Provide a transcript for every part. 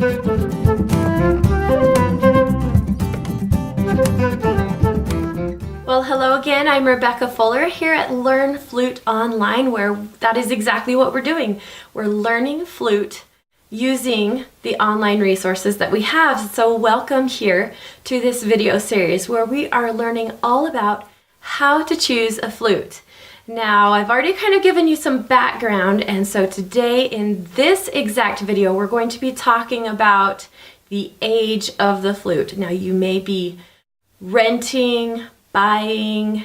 Well, hello again. I'm Rebecca Fuller here at Learn Flute Online, where that is exactly what we're doing. We're learning flute using the online resources that we have. So welcome here to this video series where we are learning all about how to choose a flute. Now, I've already kind of given you some background, and so today in this exact video, we're going to be talking about the age of the flute. Now, you may be renting, buying,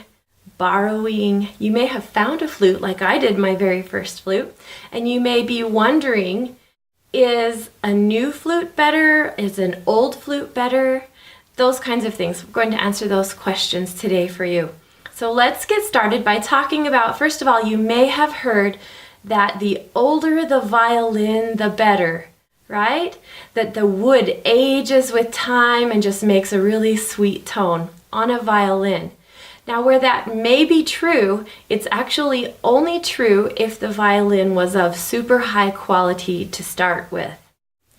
borrowing. You may have found a flute like I did my very first flute, and you may be wondering, is a new flute better? Is an old flute better? Those kinds of things. We're going to answer those questions today for you. So let's get started by talking about, first of all, you may have heard that the older the violin, the better, right? That the wood ages with time and just makes a really sweet tone on a violin. Now, where that may be true, it's actually only true if the violin was of super high quality to start with.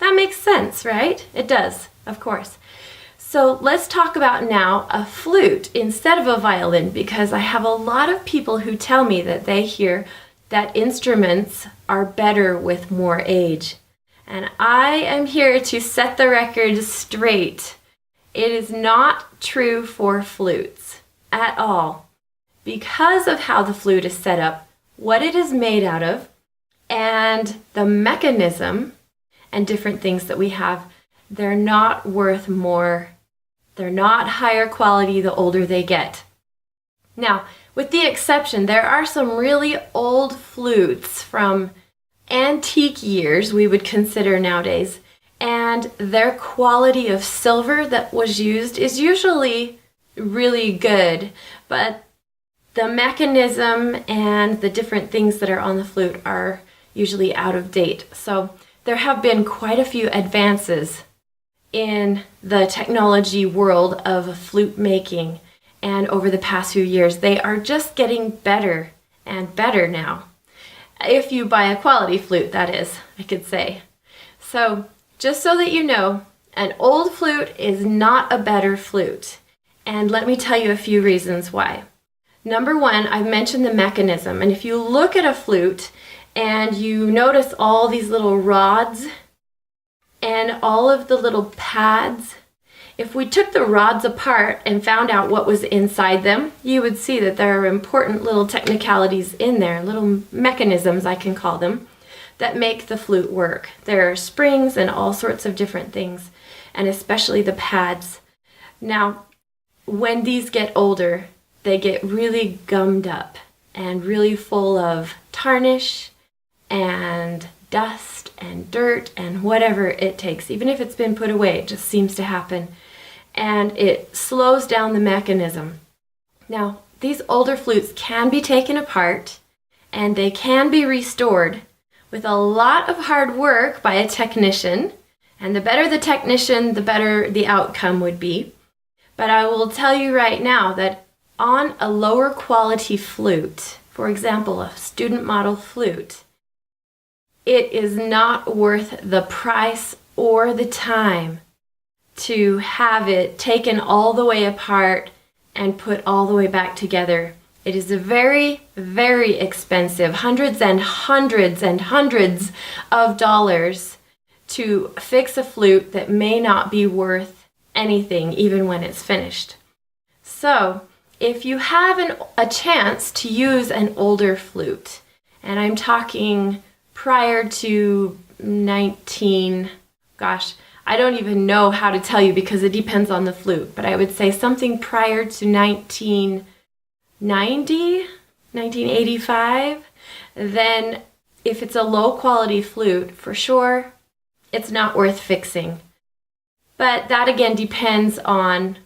That makes sense, right? It does, of course. So let's talk about now a flute instead of a violin, because I have a lot of people who tell me that they hear that instruments are better with more age. And I am here to set the record straight. It is not true for flutes at all, because of how the flute is set up, what it is made out of, and the mechanism and different things that we have. They're not worth more. They're not higher quality the older they get. Now, with the exception, there are some really old flutes from antique years we would consider nowadays, and their quality of silver that was used is usually really good, but the mechanism and the different things that are on the flute are usually out of date. So there have been quite a few advances in the technology world of flute making, and over the past few years they are just getting better and better now. If you buy a quality flute, that is, I could say. So just so that you know, an old flute is not a better flute. And let me tell you a few reasons why. Number one, I've mentioned the mechanism. And if you look at a flute and you notice all these little rods and all of the little pads, if we took the rods apart and found out what was inside them, you would see that there are important little technicalities in there, little mechanisms I can call them, that make the flute work. There are springs and all sorts of different things, and especially the pads. Now, when these get older, they get really gummed up and really full of tarnish and dust and dirt and whatever it takes. Even if it's been put away, it just seems to happen. And it slows down the mechanism. Now, these older flutes can be taken apart and they can be restored with a lot of hard work by a technician. And the better the technician, the better the outcome would be. But I will tell you right now that on a lower quality flute, for example, a student model flute, it is not worth the price or the time to have it taken all the way apart and put all the way back together. It is a very, very expensive, hundreds and hundreds and hundreds of dollars to fix a flute that may not be worth anything even when it's finished. So if you have a chance to use an older flute, and I'm talking prior to I don't even know how to tell you because it depends on the flute, but I would say something prior to 1990, 1985, then if it's a low quality flute, for sure, it's not worth fixing. But that again depends on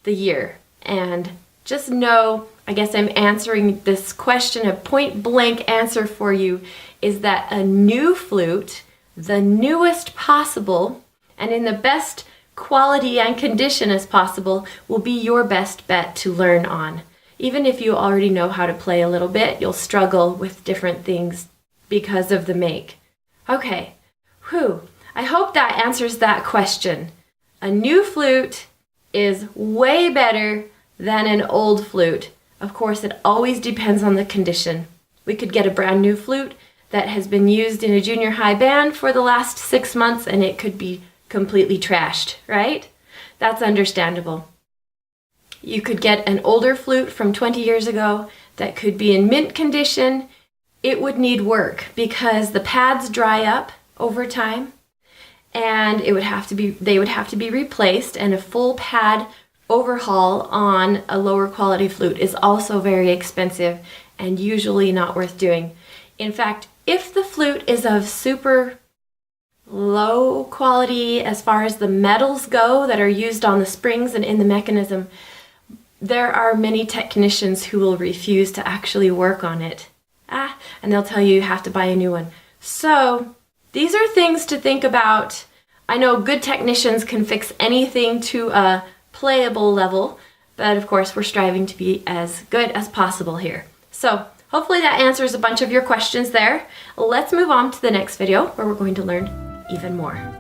the year. And just know, I guess I'm answering this question, a point blank answer for you is that a new flute, the newest possible, and in the best quality and condition as possible, will be your best bet to learn on. Even if you already know how to play a little bit, you'll struggle with different things because of the make. Okay, I hope that answers that question. A new flute is way better than an old flute. Of course, it always depends on the condition. We could get a brand new flute that has been used in a junior high band for the last 6 months and it could be completely trashed, right? That's understandable. You could get an older flute from 20 years ago that could be in mint condition. It would need work because the pads dry up over time and they would have to be replaced, and a full pad overhaul on a lower quality flute is also very expensive and usually not worth doing. In fact, if the flute is of super low quality as far as the metals go that are used on the springs and in the mechanism, there are many technicians who will refuse to actually work on it. And they'll tell you have to buy a new one. So these are things to think about. I know good technicians can fix anything to a playable level, but of course we're striving to be as good as possible here. So hopefully that answers a bunch of your questions there. Let's move on to the next video where we're going to learn even more.